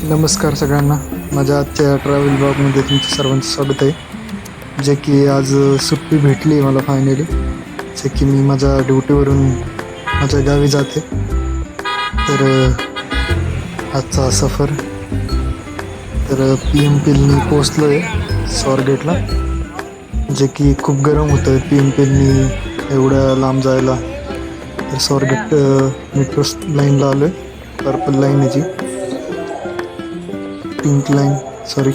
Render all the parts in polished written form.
नमस्कार सगळ्यांना. माझ्या आजच्या ट्रॅव्हल ब्लॉगमध्ये तुमचं सर्वांचं स्वागत आहे. जे की आज सुट्टी भेटली मला फायनली, जे की मी माझ्या ड्युटीवरून माझ्या गावी जाते. तर आजचा सफर तर PMPLनी पोचलो आहे स्वारगेटला, जे की खूप गरम होतं आहे PMPLनी एवढ्या लांब जायला. तर स्वारगेट मेट्रो लाईनला आलो आहे. पर्पल लाईन आहे जी, पिंक लाईन सॉरी,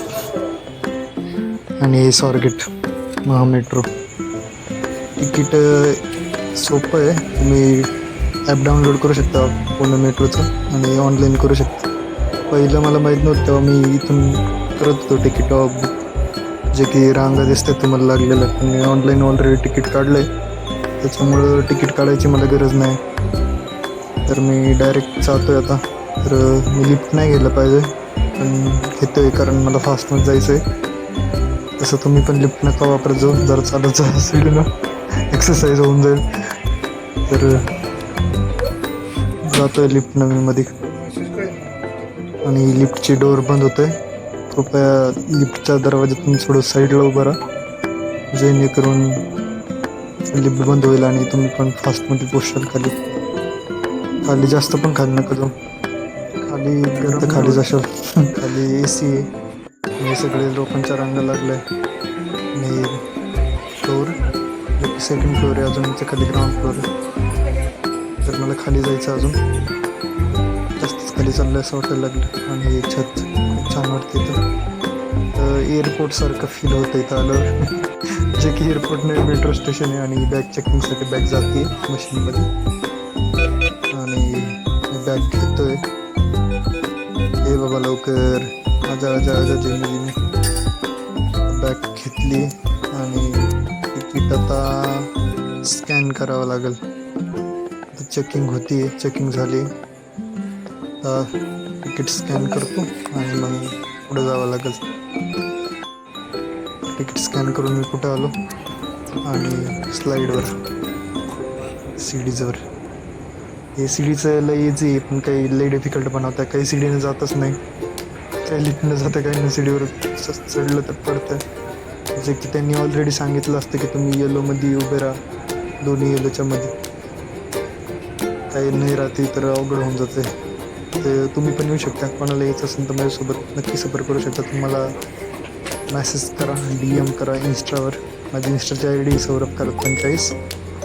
आणि हे स्वारगेट महामेट्रो. तिकीट सोपं आहे, तुम्ही ॲप डाउनलोड करू शकता पुणे मेट्रोचं आणि ऑनलाईन करू शकता. पहिलं मला माहीत नव्हतं तेव्हा मी इथून करत होतो तिकीट बुक, जे की रांगा दिसते तुम्हाला लागलेलं. पण मी ऑनलाईन ऑलरेडी तिकीट काढलं आहे, त्याच्यामुळं तिकीट काढायची मला गरज नाही. तर मी डायरेक्ट जातो आहे आता. तर मी लिफ्ट नाही घ्यायला पाहिजे, पण घेतो आहे कारण मला फास्टमध्ये जायचं आहे. तसं तुम्ही पण लिफ्ट नका वापरत जाऊ, जर चालत जा स्पीडनं, एक्सरसाइज होऊन जाईल. तर जातो आहे लिफ्टनं मी मध्ये, आणि लिफ्टची डोअर बंद होते. कृपया लिफ्टच्या दरवाज्यातून थोडं साईडला उभं राहा, जेणेकरून लिफ्ट बंद होईल आणि तुम्ही पण फास्टमध्ये पोचाल खाली. खाली जास्त पण खाली नका जाऊ, खाली गरम खाली जाशाल. खाली AC आहे आणि सगळे लोकांच्या रांगा लागल्या. आणि फ्लोअर सेकंड फ्लोअर आहे, अजून याच्या खाली ग्राउंड फ्लोअर आहे. तर मला खाली जायचं, अजून जास्तच खाली चाललं असं वाटायला लागलं. आणि छत खूप छान वाटते इथं, एअरपोर्टसारखं फील होतं इथं आलं. जे की एअरपोर्ट नाही, मेट्रो स्टेशन आहे. आणि बॅग चेकिंगसाठी बॅग जाते मशीनमध्ये, आणि बॅग घेतोय. हे बाबा लवकर, आजा आजा आजा जेणे बॅग घेतली. आणि तिकीट आता स्कॅन करावं लागेल. आता चेकिंग होती, चेकिंग झाली. आता तिकीट स्कॅन करतो आणि मग पुढे जावं लागेल. तिकीट स्कॅन करून मी कुठं आलो, आणि स्लाईडवर सीडीजवर. हे सीडीचं लई इझी आहे, पण काही लई डिफिकल्ट बनवतं. काही सीडीनं जातच नाही, काही लिफ्टनं जातं, काही सीडीवर चढलं तर पडतं. जे की त्यांनी ऑलरेडी सांगितलं असतं की तुम्ही येलोमध्ये उभे राहा, दोन्ही येलोच्या मध्ये. काही नाही राहते तर अवघड होऊन जाते. ते तुम्ही पण येऊ शकता, कोणाला यायचं असेल तर माझ्यासोबत नक्की सफर करू शकता. तुम्हाला मेसेज करा, DM करा इंस्टावर. माझी इंस्टाची ID सौरभ करत 45,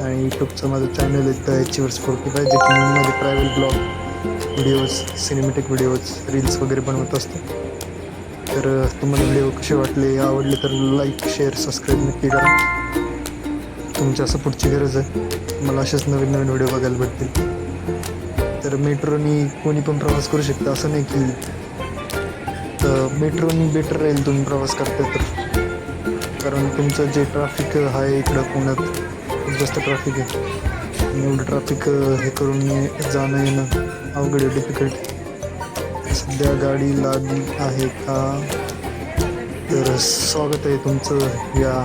आणि यूट्यूबचं माझं चॅनल आहे द अचिव्हर्स 45, जे की मी माझे private blog videos, cinematic videos, reels वगैरे बनवत असतो. तर तुम्हाला व्हिडिओ कसे वाटले, आवडले तर लाईक, शेअर, सबस्क्राईब नक्की करा. तुमच्या सपोर्टची गरज आहे, मला असेच नवीन नवीन व्हिडिओ बघायला भेटतील. तर मेट्रोनी कोणी पण प्रवास करू शकता, असं नाही की मेट्रोनी बेटर राहील तुम्ही प्रवास करता तर. कारण तुमचं जे ट्रॅफिक आहे इकडं पुण्यात, खूप जास्त ट्रॅफिक आहे. आणि एवढं ट्रॅफिक हे करून जाणं येणं अवघड आहे, डिफिकल्ट. सध्या गाडी लागली आहे का? तर स्वागत आहे तुमचं या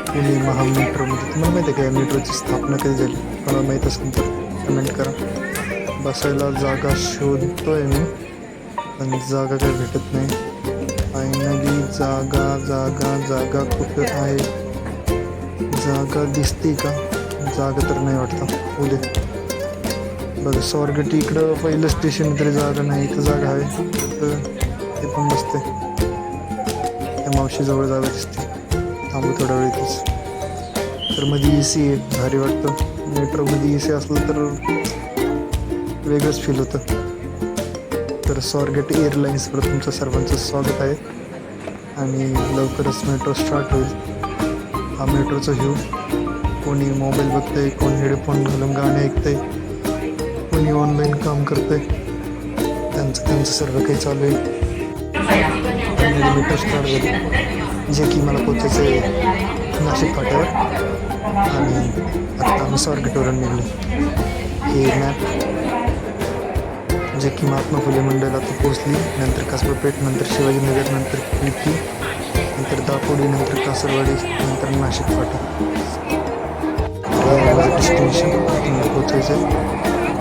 पुणे महामेट्रोमध्ये. तुम्हाला माहिती आहे का या मेट्रोची स्थापना कधी झाली? मला माहीत असेल तर कमेंट करा. बसायला जागा शोधतोय मी, पण जागा काही भेटत नाही. फायनली जागा जागा जागा कुठं आहे? जागा दिसते का? जागा तर नाही वाटतं. उद्या बघा स्वारगेट इकडं पहिलं स्टेशन तरी जागा नाही, इथं जागा आहे. ते पण बसते, त्या मावशीजवळ जागा दिसते. थांबू थोडा वेळ इथेच. तर मध्ये AC आहे, भारी वाटतं. मेट्रोमध्ये AC असलं तर वेगळंच फील होतं. तर स्वारगेट एअरलाईन्सवर तुमचं सर्वांचं स्वागत आहे. आणि लवकरच मेट्रो स्टार्ट होईल. हा मेट्रोचा व्ह्यू. कोणी मोबाईल बघतंय, कोणी हेडफोन घालून गाणे ऐकतंय, कोणी ऑनलाईन काम करतंय. त्यांचं सर्व काही चालू आहे. मेट्रो स्टार्ट झाली, जे की मला पोचायचं आहे नाशिक फाट्यावर. आणि आता आम्ही स्वारगेटवरून निघलो. हे मॅप, जे की महात्मा फुले मंडईला तर पोचली, नंतर कसबा नंतर शिवाजीनगर, नंतर खिडकी, नंतर दापोडी, नंतर कासरवाडी, नंतर नाशिक फाटा. माझं डेस्टिनेशन पोचायचं आहे.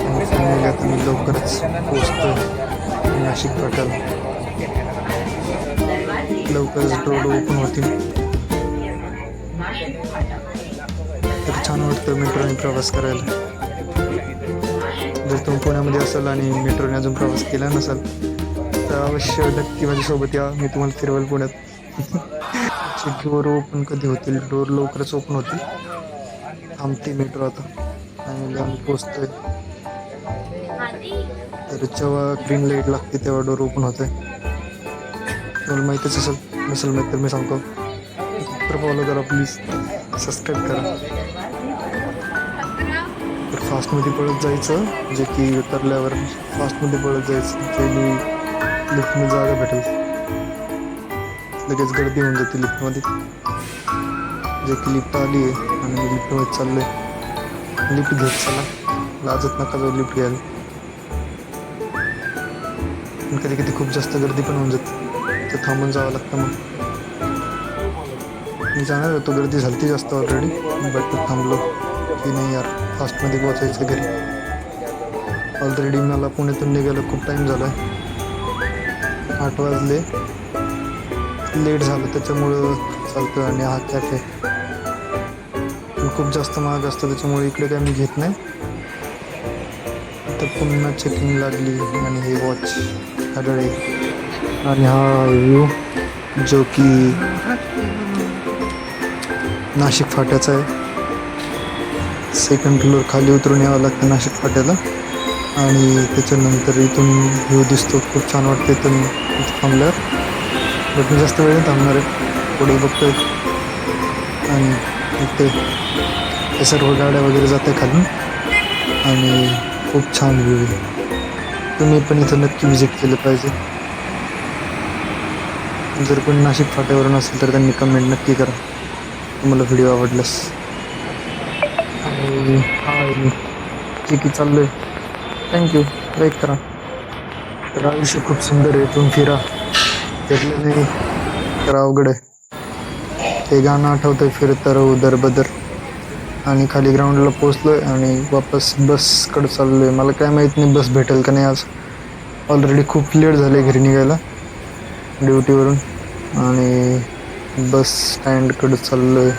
आणि फायनली आता मी लवकरच पोचतो नाशिक फाट्याला. लवकरच रोड ओपन होतील तर छान वाटतं मेट्रोने प्रवास करायला. जर तुम्ही पुण्यामध्ये असाल आणि मेट्रोने अजून प्रवास केला नसाल तर अवश्य नक्की माझ्यासोबत या. मी तुम्हाला फिरवेल पुण्यात. डोर ओपन कधी होतील? डोर लवकरच ओपन होतील. थांबते मेट्रो आता आणि आम्ही पोचतोय. तर जेव्हा ग्रीन लाईट लागते तेव्हा डोर ओपन होतोय. तुम्हाला माहितीच असेल, नसेल माहीत तर मी सांगतो. तर फॉलो करा प्लीज, सबस्क्राईब करा. तर फास्टमध्ये पळत जायचं, जे की उतरल्यावर फास्टमध्ये पळत जायचं, जे मी लिफ्टमध्ये जागा भेटेल. लगेच गर्दी होऊन जाते लिफ्टमध्ये. जे की लिफ्ट आली आहे आणि मी लिफ्टमध्ये चाललो आहे. लिफ्ट घेत चला, लाजत नका जाऊ लिफ्ट घ्यायला. पण कधी कधी खूप जास्त गर्दी पण होऊन जाते, तर थांबून जावं लागतं. मग मी जाणार होतो, गर्दी झाली ती जास्त ऑलरेडी, बट थांबलो की नाही यार, फास्टमध्ये पोचायचं घरी. ऑलरेडी मला पुण्यातून निघायला खूप टाईम झाला आहे. 8 वाजले. लेट झालं त्याच्यामुळं चालतं. आणि हा कॅफे पण खूप जास्त महाग असतं, त्याच्यामुळे इकडे काय मी घेत नाही. तर पुन्हा चेकिंग लागली आणि हे वॉच हरळे. आणि हा व्ह्यू जो की नाशिक फाट्याचा आहे. 2nd फ्लोअर खाली उतरून यावं लागतं नाशिक फाट्याला. आणि त्याच्यानंतर इथून व्ह्यू दिसतो, खूप छान वाटते इथून थांबल्यावर. बट मी जास्त वेळ नाही थांबणार आहे, पुढे बघतोय. आणि इथे हे सर्व गाड्या वगैरे जात आहे खाली आणि खूप छान व्ह्यू आहे. तुम्ही पण इथं नक्की व्हिजिट केलं पाहिजे. जर कोणी नाशिक फाट्यावरून असेल तर त्यांनी कमेंट नक्की करा तुम्हाला व्हिडिओ आवडल्यास. आणि हा मी जे की चाललो आहे, थँक्यू, लाईक करा. तर आयुष्य खूप सुंदर आहे, तुम्ही फिरा. फिरलं नाही तर अवघड आहे. ते गाणं आठवतंय, फिरतं राहू दरबदर. आणि खाली ग्राउंडला पोचलो आहे आणि वापस बसकडे चाललो आहे. मला काय माहीत नाही बस भेटेल का नाही आज. ऑलरेडी खूप लेट झाले घरी निघायला ड्युटीवरून. आणि बस स्टँडकडे चाललो आहे.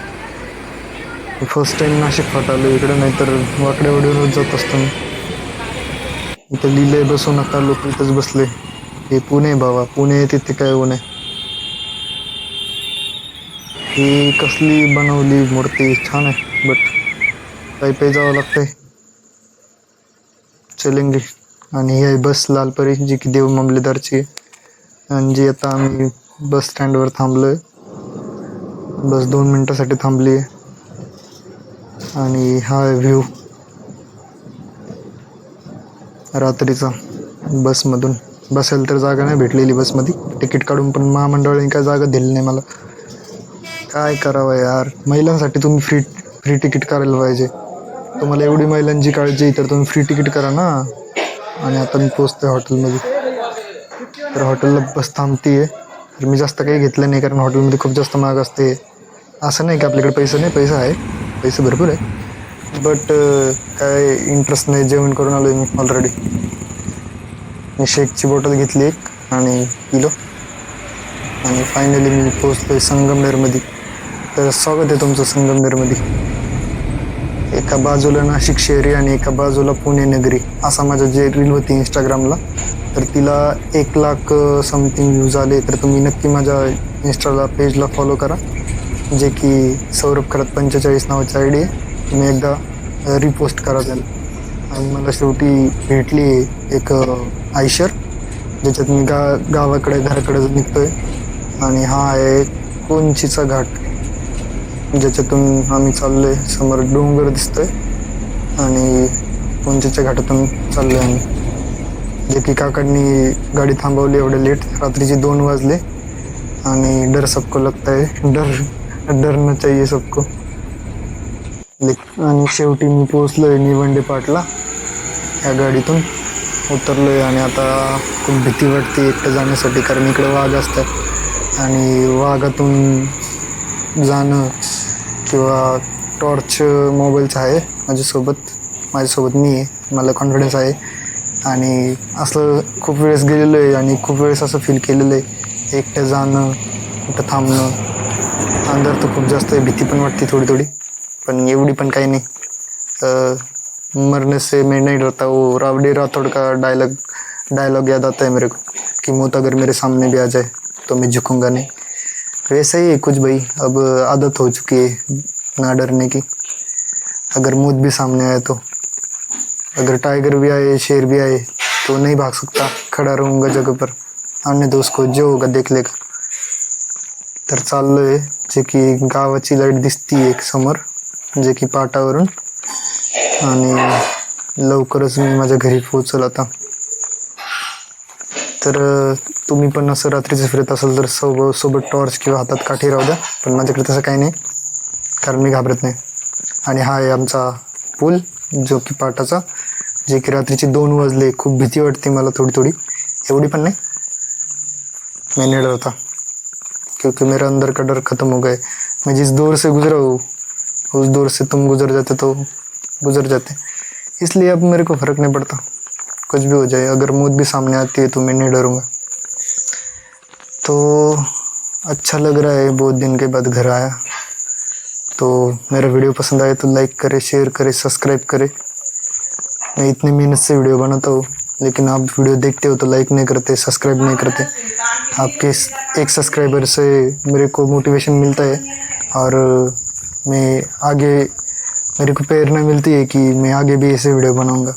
फर्स्ट टाईम नाशिक फाटा आलो इकडं, नाहीतर वाकड्यावडीवरच जात असतो मी. इथं लिहिलंय बसू नका, लोक इथंच बसले. हे पुणे बाबा, पुणे तिथे काय ऊन आहे. ही कसली बनवली मूर्ती, छान आहे, बट पायी जावं लागतंय. चलेंगे. आणि ही आहे बस लालपरी, जी की देव मामलेदारची आहे. आणि जी आता आम्ही बस स्टँडवर थांबलोय. बस 2 मिनटासाठी थांबली आहे. आणि हा व्ह्यू रात्रीचा बसमधून. बसायला तर जागा नाही भेटलेली बसमध्ये, तिकीट काढून पण महामंडळाने काय जागा दिली नाही मला. काय करावं यार, महिलांसाठी तुम्ही फ्री तिकीट करायला पाहिजे. तुम्हाला एवढी महिलांची काळजी तर तुम्ही फ्री तिकीट करा ना. आणि आता मी पोचतोय हॉटेलमध्ये. तर हॉटेलला बस थांबतीये. तर मी जास्त काही घेतलं नाही, कारण हॉटेलमध्ये खूप जास्त महाग असते. असं नाही की आपल्याकडे पैसा नाही, पैसा आहे, पैसे भरपूर आहे, बट काय इंटरेस्ट नाही. जेवण करून आलो मी ऑलरेडी. मी शेकची बॉटल घेतली एक आणि पिलो. आणि फायनली मी पोचलोय संगमनेरमध्ये. तर स्वागत आहे तुमचं संगमनेरमध्ये. एका बाजूला नाशिक शहरी आणि एका बाजूला पुणे नगरी, असा माझं जे रील होती इंस्टाग्रामला. तर तिला 1 लाख समथिंग व्ह्यूज आले. तर तुम्ही नक्की माझ्या इंस्टाला पेजला फॉलो करा, जे की सौरभ खरात 45 नावाची ID आहे. तुम्ही एकदा रिपोस्ट करा त्याला. आणि मला शेवटी भेटली एक आयशर, ज्याच्यात मी गावाकडे घराकडे निघतोय. आणि हा आहे कोंचीचा घाट, ज्याच्यातून आम्ही चाललोय. समोर डोंगर दिसतोय आणि कोंचीच्या घाटातून चाललोय आम्ही. जे की काकांनी गाडी थांबवली एवढे लेट, रात्रीचे 2 वाजले. आणि डर सबको लगता है, डरना चाहिए सबको. आणि शेवटी मी पोचलोय निवंडे पाटला. या गाडीतून उतरलोय आणि आता खूप भीती वाटते एकटं जाण्यासाठी, कारण इकडे वाघ असतात. आणि वाघातून जाणं किंवा टॉर्च मोबाईलचा आहे माझ्यासोबत मी आहे, मला कॉन्फिडन्स आहे आणि असं खूप वेळेस गेलेलो आहे आणि खूप वेळेस असं फील केलेलं आहे एकटं जाणं, कुठं थांबणं. अंदर तर खूप जास्त आहे, भीती पण वाटते थोडी थोडी, पण एवढी पण काही नाही. मरने से मैं नहीं डरता, वो रावड़ी राठौड़ का डायलॉग याद आता है मेरे को कि मौत अगर मेरे सामने भी आ जाए तो मैं झुकूंगा नहीं. वैसा ही है कुछ भाई, अब आदत हो चुकी है ना डरने की. अगर मौत भी सामने आए तो, अगर टाइगर भी आए, शेर भी आए, तो नहीं भाग सकता, खड़ा रहूँगा जगह पर. आने दो उसको, जो होगा देख लेगा. तर चाललोय, जे की गावाची लाईट दिसती एक समोर, जे की पाटावरून, आणि लवकरच मी माझ्या घरी पोहोचल आता. तर तुम्ही पण असं रात्रीचं फिरत असाल तर सोबत टॉर्च किंवा हातात काठी राहू द्या, पण माझ्याकडे तसं काही नाही, कारण मी घाबरत नाही. आणि हा आहे आमचा पूल, जो की पाटाचा, जे की रात्रीचे 2 वाजले. खूप भीती वाटते मला थोडी थोडी, एवढी पण नाही. मैं नहीं डरता क्योंकि मेरा अंदर का डर खत्म हो गया. मैं जिस दौर से गुजरा हूँ उस दौर से तुम गुजर जाते तो गुजर जाते, इसलिए अब मेरे को फ़र्क नहीं पड़ता, कुछ भी हो जाए. अगर मौत भी सामने आती है तो मैं नहीं डरूँगा. तो अच्छा लग रहा है, बहुत दिन के बाद घर आया. तो मेरा वीडियो पसंद आए तो लाइक करें, शेयर करें, सब्सक्राइब करें. मैं इतनी मेहनत से वीडियो बनाता हूँ, लेकिन आप वीडियो देखते हो तो लाइक नहीं करते, सब्सक्राइब नहीं करते. आपके एक सब्सक्राइबर से मेरे को मोटिवेशन मिलता है, और मैं आगे, मेरे को प्रेरणा मिलती है कि मैं आगे भी ऐसे वीडियो बनाऊंगा.